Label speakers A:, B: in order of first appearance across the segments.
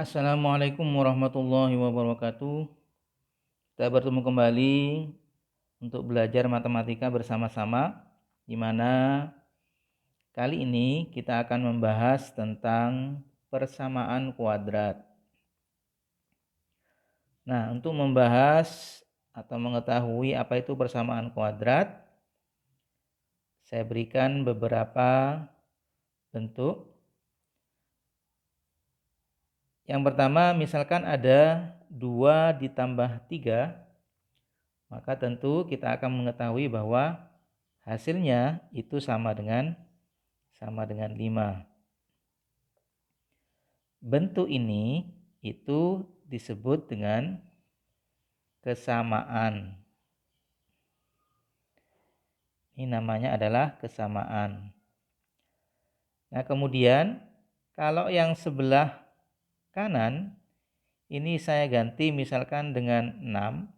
A: Assalamualaikum warahmatullahi wabarakatuh. Kita bertemu kembali untuk belajar matematika bersama-sama, di mana kali ini kita akan membahas tentang persamaan kuadrat. Nah, untuk membahas atau mengetahui apa itu persamaan kuadrat, saya berikan beberapa bentuk. Yang pertama, misalkan ada 2 ditambah 3, maka tentu kita akan mengetahui bahwa hasilnya itu sama dengan 5. Bentuk ini itu disebut dengan kesamaan. Ini namanya adalah kesamaan. Nah, kemudian kalau yang sebelah kanan ini saya ganti misalkan dengan 6,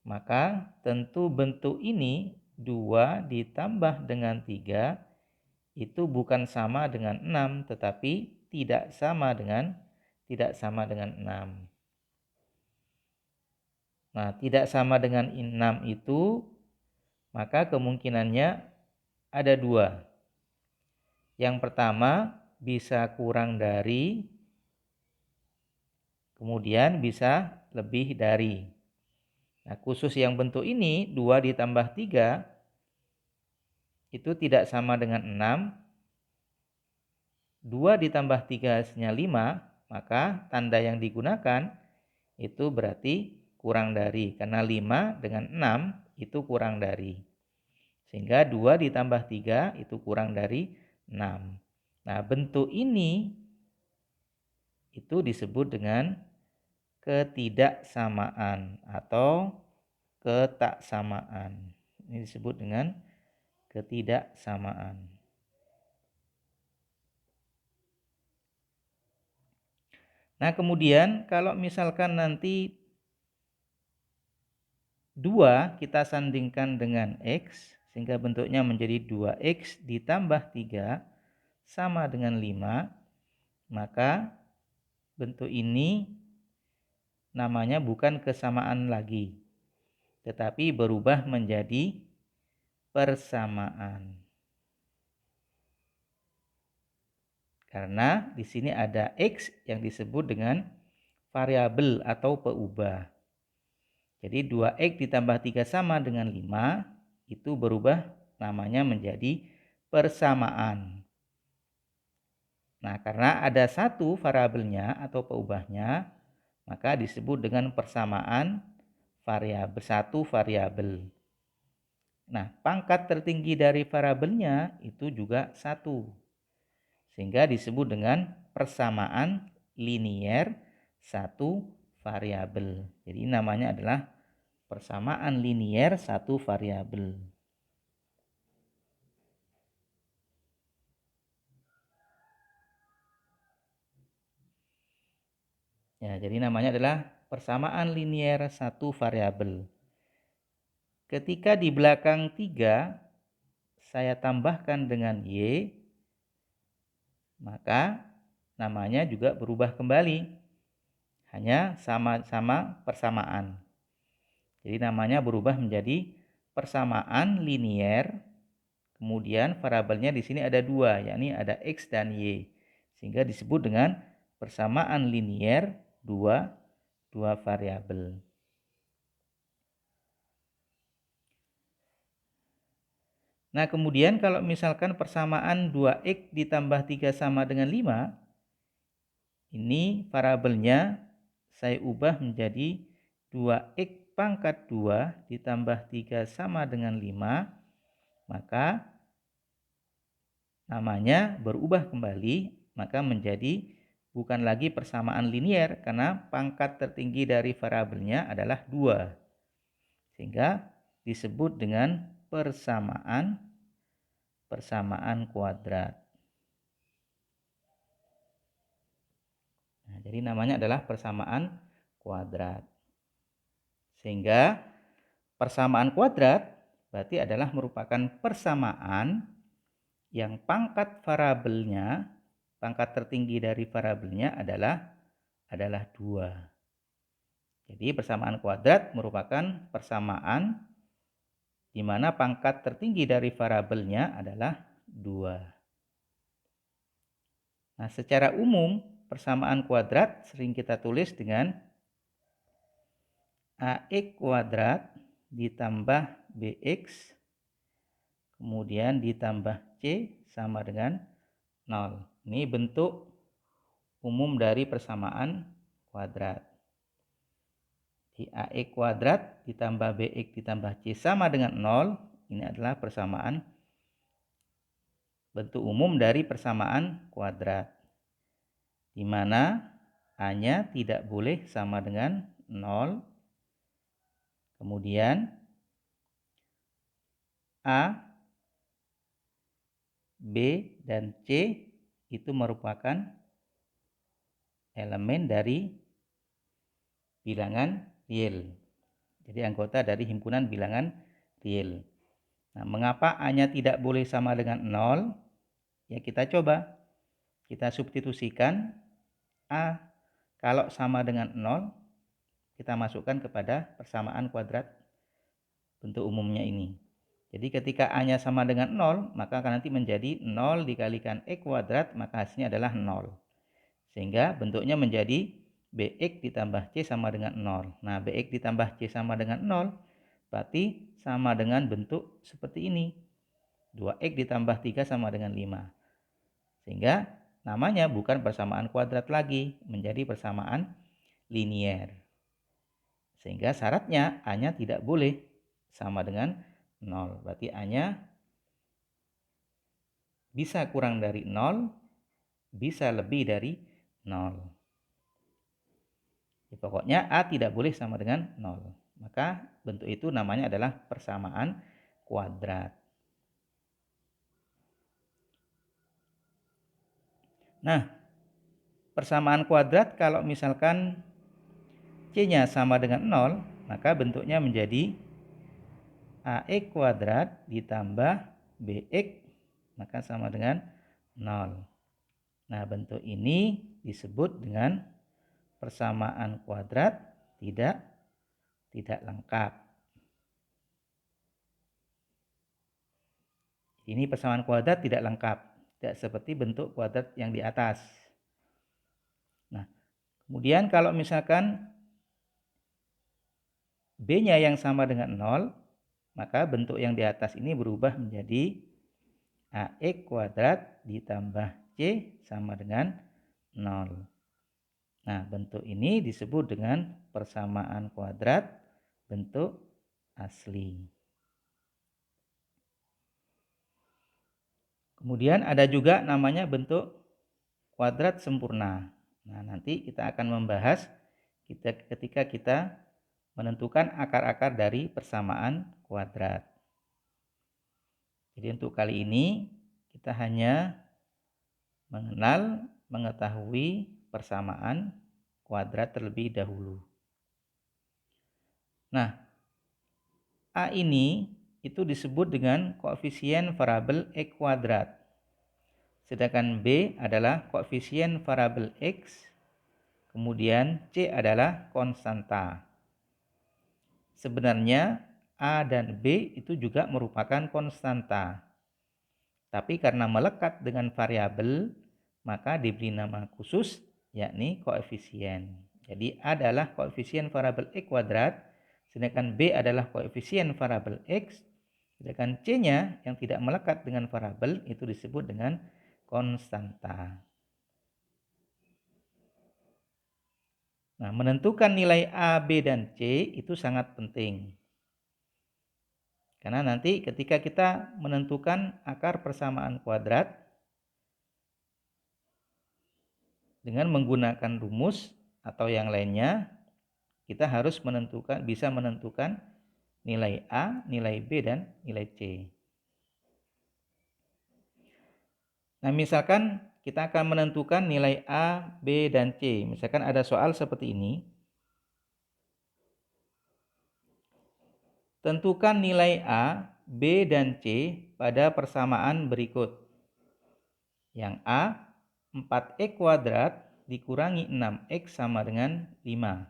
A: maka tentu bentuk ini 2 ditambah dengan 3 itu bukan sama dengan 6, tetapi tidak sama dengan 6. Nah, tidak sama dengan 6 itu, maka kemungkinannya ada 2. Yang pertama bisa kurang dari, kemudian bisa lebih dari. Nah, khusus yang bentuk ini 2 ditambah 3 itu tidak sama dengan 6. 2 ditambah 3 hasilnya 5, maka tanda yang digunakan itu berarti kurang dari. Karena 5 dengan 6 itu kurang dari. Sehingga 2 ditambah 3 itu kurang dari 6. Nah, bentuk ini itu disebut dengan ketidaksamaan atau ketaksamaan. Ini disebut dengan ketidaksamaan. Nah, kemudian kalau misalkan nanti 2 kita sandingkan dengan X, sehingga bentuknya menjadi 2X ditambah 3 sama dengan 5, maka bentuk ini namanya bukan kesamaan lagi, tetapi berubah menjadi persamaan. Karena di sini ada X yang disebut dengan variabel atau peubah. Jadi 2X ditambah 3 sama dengan 5, itu berubah namanya menjadi persamaan. Nah, karena ada satu variabelnya atau peubahnya, maka disebut dengan persamaan variabel, satu variabel. Nah, pangkat tertinggi dari variabelnya itu juga 1. Sehingga disebut dengan persamaan linier satu variabel. Jadi namanya adalah persamaan linier satu variabel. Ya, jadi namanya adalah persamaan linier satu variabel. Ketika di belakang 3 saya tambahkan dengan Y, maka namanya juga berubah kembali. Hanya sama-sama persamaan. Jadi namanya berubah menjadi persamaan linier. Kemudian variabelnya di sini ada 2, yakni ada X dan Y. Sehingga disebut dengan persamaan linier dua variabel. Nah, kemudian kalau misalkan persamaan 2X ditambah 3 sama dengan 5, ini variabelnya saya ubah menjadi 2X pangkat 2 ditambah 3 sama dengan 5, maka namanya berubah kembali, maka menjadi bukan lagi persamaan linier karena pangkat tertinggi dari variabelnya adalah 2. Sehingga disebut dengan persamaan kuadrat. Nah, jadi namanya adalah persamaan kuadrat. Sehingga persamaan kuadrat berarti adalah merupakan persamaan yang pangkat variabelnya pangkat tertinggi dari variabelnya adalah 2. Jadi persamaan kuadrat merupakan persamaan di mana pangkat tertinggi dari variabelnya adalah 2. Nah, secara umum persamaan kuadrat sering kita tulis dengan AX kuadrat ditambah BX kemudian ditambah C sama dengan 0. Ini bentuk umum dari persamaan kuadrat. Di AX kuadrat ditambah BX ditambah C sama dengan 0. Ini adalah persamaan bentuk umum dari persamaan kuadrat. Di mana A-nya tidak boleh sama dengan 0. Kemudian A, B, dan C itu merupakan elemen dari bilangan real. Jadi anggota dari himpunan bilangan real. Nah, mengapa A-nya tidak boleh sama dengan 0? Ya, kita coba. Kita substitusikan A kalau sama dengan 0, kita masukkan kepada persamaan kuadrat bentuk umumnya ini. Jadi ketika A-nya sama dengan 0, maka akan nanti menjadi 0 dikalikan X kuadrat, maka hasilnya adalah 0. Sehingga bentuknya menjadi BX ditambah C sama dengan 0. Nah, BX ditambah C sama dengan 0, berarti sama dengan bentuk seperti ini. 2X ditambah 3 sama dengan 5. Sehingga namanya bukan persamaan kuadrat lagi, menjadi persamaan linier. Sehingga syaratnya A-nya tidak boleh sama dengan 0. Berarti A-nya bisa kurang dari 0, bisa lebih dari 0. Ya, pokoknya A tidak boleh sama dengan 0. Maka bentuk itu namanya adalah persamaan kuadrat. Nah, persamaan kuadrat kalau misalkan C-nya sama dengan 0, maka bentuknya menjadi AX kuadrat ditambah BX, maka sama dengan 0. Nah, bentuk ini disebut dengan persamaan kuadrat tidak lengkap. Ini persamaan kuadrat tidak lengkap, tidak seperti bentuk kuadrat yang di atas. Nah, kemudian kalau misalkan B-nya yang sama dengan 0, maka bentuk yang di atas ini berubah menjadi AX kuadrat ditambah C sama dengan 0. Nah, bentuk ini disebut dengan persamaan kuadrat bentuk asli. Kemudian ada juga namanya bentuk kuadrat sempurna. Nah, nanti kita akan membahas ketika kita menentukan akar-akar dari persamaan kuadrat. Jadi untuk kali ini kita hanya mengetahui persamaan kuadrat terlebih dahulu. Nah, A ini itu disebut dengan koefisien variabel X kuadrat. Sedangkan B adalah koefisien variabel X, kemudian C adalah konstanta. Sebenarnya A dan B itu juga merupakan konstanta. Tapi karena melekat dengan variabel, maka diberi nama khusus yakni koefisien. Jadi A adalah koefisien variabel X kuadrat, sedangkan B adalah koefisien variabel X, sedangkan C-nya yang tidak melekat dengan variabel itu disebut dengan konstanta. Nah, menentukan nilai A, B, dan C itu sangat penting. Karena nanti ketika kita menentukan akar persamaan kuadrat dengan menggunakan rumus atau yang lainnya, kita harus bisa menentukan nilai A, nilai B, dan nilai C. Nah, misalkan kita akan menentukan nilai A, B, dan C. Misalkan ada soal seperti ini. Tentukan nilai A, B, dan C pada persamaan berikut. Yang A 4x kuadrat dikurangi 6x sama dengan 5.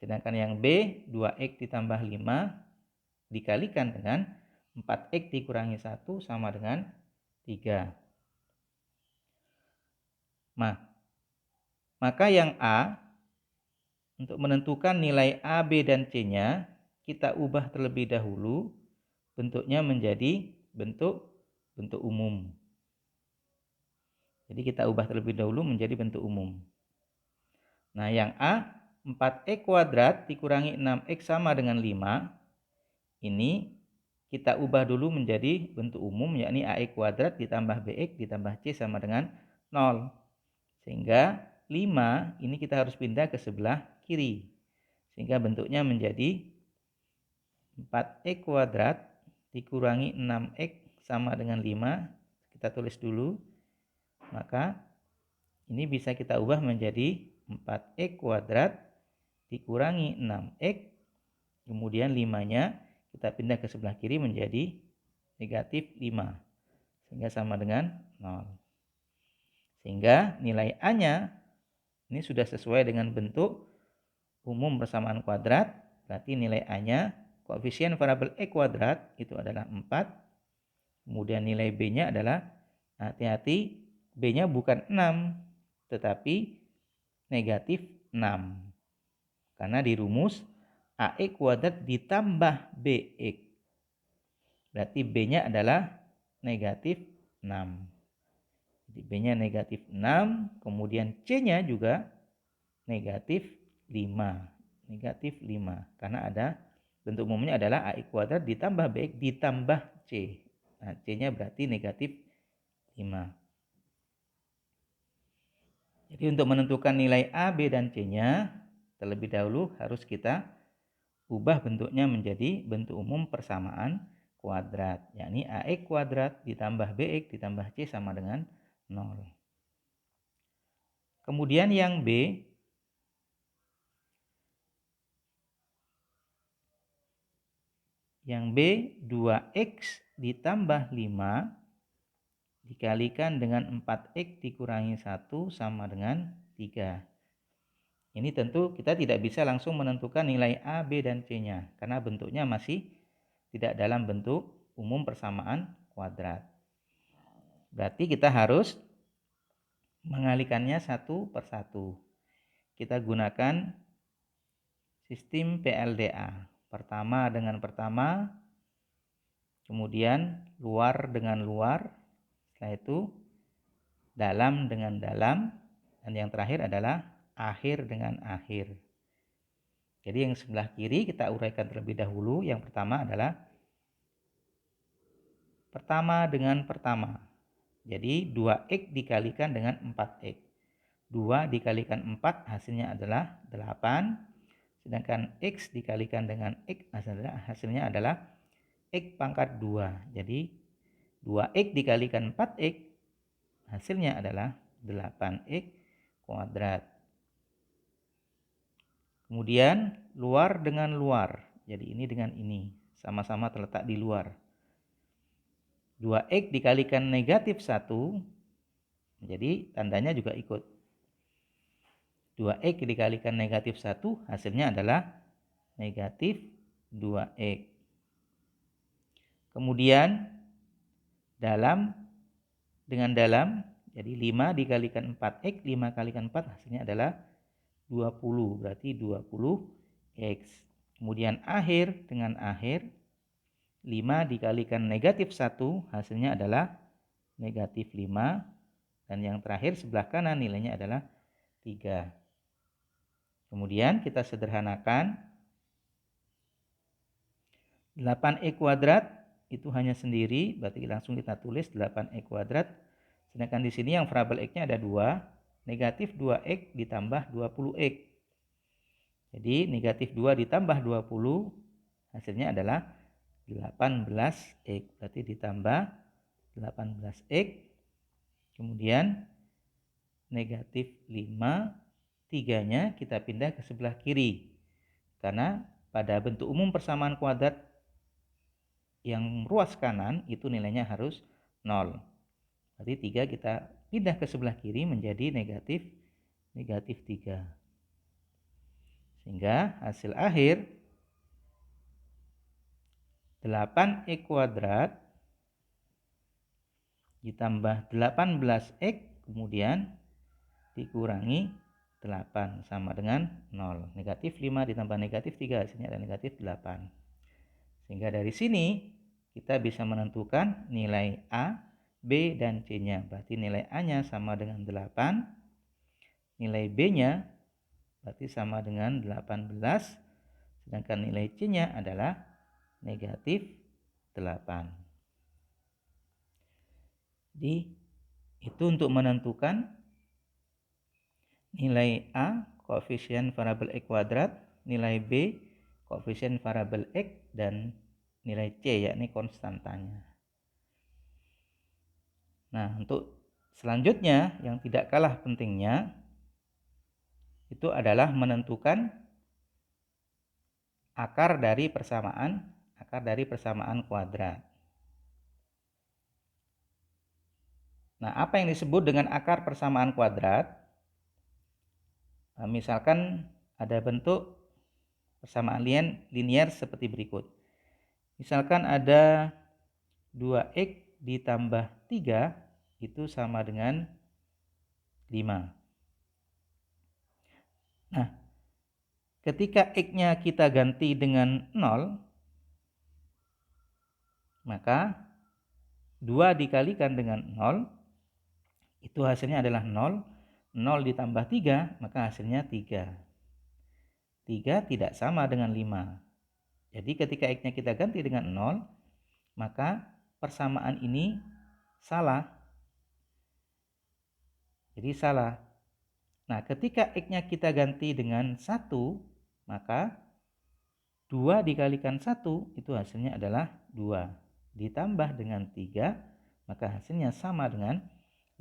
A: Sedangkan yang B, 2x ditambah 5 dikalikan dengan 4x dikurangi 1 sama dengan 3. Maka yang A, untuk menentukan nilai A, B, dan C-nya, kita ubah terlebih dahulu bentuknya menjadi bentuk umum. Jadi kita ubah terlebih dahulu menjadi bentuk umum. Nah, yang A, 4x kuadrat dikurangi 6x sama dengan 5. Ini kita ubah dulu menjadi bentuk umum, yakni AX kuadrat ditambah BX ditambah C sama dengan 0. Sehingga 5 ini kita harus pindah ke sebelah kiri. Sehingga bentuknya menjadi 4x kuadrat dikurangi 6x sama dengan 5. Kita tulis dulu. Maka ini bisa kita ubah menjadi 4x kuadrat dikurangi 6x. Kemudian 5-nya kita pindah ke sebelah kiri menjadi negatif 5. Sehingga sama dengan 0. Sehingga nilai A-nya ini sudah sesuai dengan bentuk umum persamaan kuadrat. Berarti nilai A-nya koefisien variabel X kuadrat itu adalah 4. Kemudian nilai B-nya adalah, hati-hati, B-nya bukan 6, tetapi negatif 6. Karena di rumus AX kuadrat ditambah BX. Berarti B-nya adalah negatif 6. Jadi B-nya negatif 6, kemudian C-nya juga negatif 5. Negatif 5. Karena ada bentuk umumnya adalah AX kuadrat ditambah BX ditambah C. Nah, C-nya berarti negatif 5. Jadi untuk menentukan nilai A, B, dan C-nya, terlebih dahulu harus kita ubah bentuknya menjadi bentuk umum persamaan kuadrat, yakni AX kuadrat ditambah BX ditambah C sama dengan 0. Kemudian yang B, yang B 2x ditambah 5 dikalikan dengan 4x dikurangi 1 sama dengan 3. Ini tentu kita tidak bisa langsung menentukan nilai A, B, dan C-nya karena bentuknya masih tidak dalam bentuk umum persamaan kuadrat. Berarti kita harus mengalihkannya satu per satu. Kita gunakan sistem PLDA. Pertama dengan pertama, kemudian luar dengan luar, setelah itu dalam dengan dalam, dan yang terakhir adalah akhir dengan akhir. Jadi yang sebelah kiri kita uraikan terlebih dahulu. Yang pertama adalah pertama dengan pertama. Jadi 2x dikalikan dengan 4x. 2 dikalikan 4 hasilnya adalah 8. Sedangkan X dikalikan dengan X hasilnya adalah X pangkat 2. Jadi 2X dikalikan 4X hasilnya adalah 8X kuadrat. Kemudian luar dengan luar. Jadi ini dengan ini. Sama-sama terletak di luar. 2X dikalikan negatif 1. Jadi tandanya juga ikut. 2x dikalikan negatif 1 hasilnya adalah negatif 2x. Kemudian dalam dengan dalam, jadi 5 dikalikan 4x, 5 kalikan 4 hasilnya adalah 20, berarti 20x. Kemudian akhir dengan akhir, 5 dikalikan negatif 1 hasilnya adalah negatif 5. Dan yang terakhir sebelah kanan nilainya adalah 3. Kemudian kita sederhanakan 8x kuadrat itu hanya sendiri, berarti langsung kita tulis 8x kuadrat. Sedangkan di sini yang variabel x-nya ada 2, negatif 2x ditambah 20x. Jadi negatif 2 ditambah 20 hasilnya adalah 18x, berarti ditambah 18x. Kemudian negatif 5. 3-nya kita pindah ke sebelah kiri. Karena pada bentuk umum persamaan kuadrat yang ruas kanan itu nilainya harus 0. Berarti 3 kita pindah ke sebelah kiri menjadi negatif 3. Sehingga hasil akhir 8x kuadrat ditambah 18x kemudian dikurangi 8 sama dengan 0. Negatif 5 ditambah negatif 3 hasilnya adalah negatif 8. Sehingga dari sini kita bisa menentukan nilai A, B, dan C-nya. Berarti nilai A-nya sama dengan 8, nilai B-nya berarti sama dengan 18, sedangkan nilai C-nya adalah negatif 8. Jadi itu untuk menentukan nilai A, koefisien variabel X kuadrat, nilai B, koefisien variabel X, dan nilai C, yakni konstantanya. Nah, untuk selanjutnya yang tidak kalah pentingnya itu adalah menentukan akar dari persamaan kuadrat. Nah, apa yang disebut dengan akar persamaan kuadrat? Misalkan ada bentuk persamaan linier seperti berikut. Misalkan ada 2x ditambah 3 itu sama dengan 5. Nah, ketika x-nya kita ganti dengan 0, maka 2 dikalikan dengan 0, itu hasilnya adalah 0. 0 ditambah 3, maka hasilnya 3. 3 tidak sama dengan 5. Jadi ketika x-nya kita ganti dengan 0, maka persamaan ini salah. Jadi salah. Nah, ketika x-nya kita ganti dengan 1, maka 2 dikalikan 1 itu hasilnya adalah 2. Ditambah dengan 3, maka hasilnya sama dengan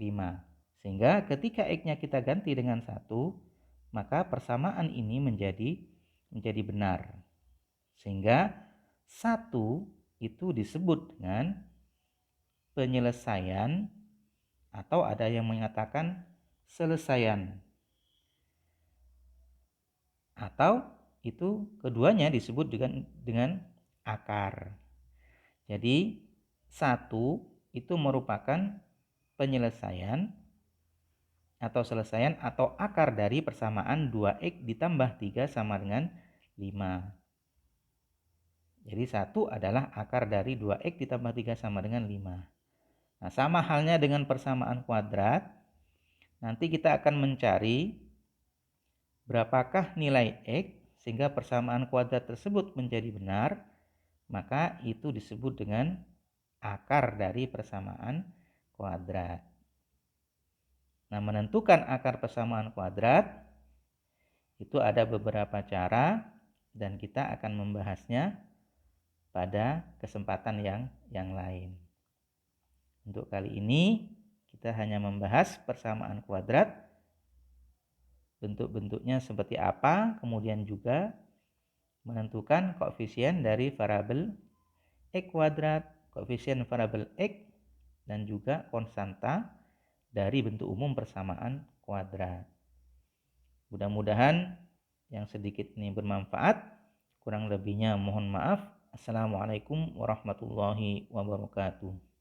A: 5. Sehingga ketika x-nya kita ganti dengan 1, maka persamaan ini menjadi benar. Sehingga 1 itu disebut dengan penyelesaian, atau ada yang mengatakan selesaian. Atau itu keduanya disebut dengan akar. Jadi 1 itu merupakan penyelesaian atau selesaian atau akar dari persamaan 2x ditambah 3 sama dengan 5. Jadi 1 adalah akar dari 2x ditambah 3 sama dengan 5. Nah, sama halnya dengan persamaan kuadrat. Nanti kita akan mencari berapakah nilai x sehingga persamaan kuadrat tersebut menjadi benar, maka itu disebut dengan akar dari persamaan kuadrat. Nah, menentukan akar persamaan kuadrat itu ada beberapa cara dan kita akan membahasnya pada kesempatan yang lain. Untuk kali ini kita hanya membahas persamaan kuadrat, bentuk-bentuknya seperti apa, kemudian juga menentukan koefisien dari variabel x kuadrat, koefisien variabel x, dan juga konstanta dari bentuk umum persamaan kuadrat. Mudah-mudahan yang sedikit ini bermanfaat. Kurang lebihnya mohon maaf. Assalamualaikum warahmatullahi wabarakatuh.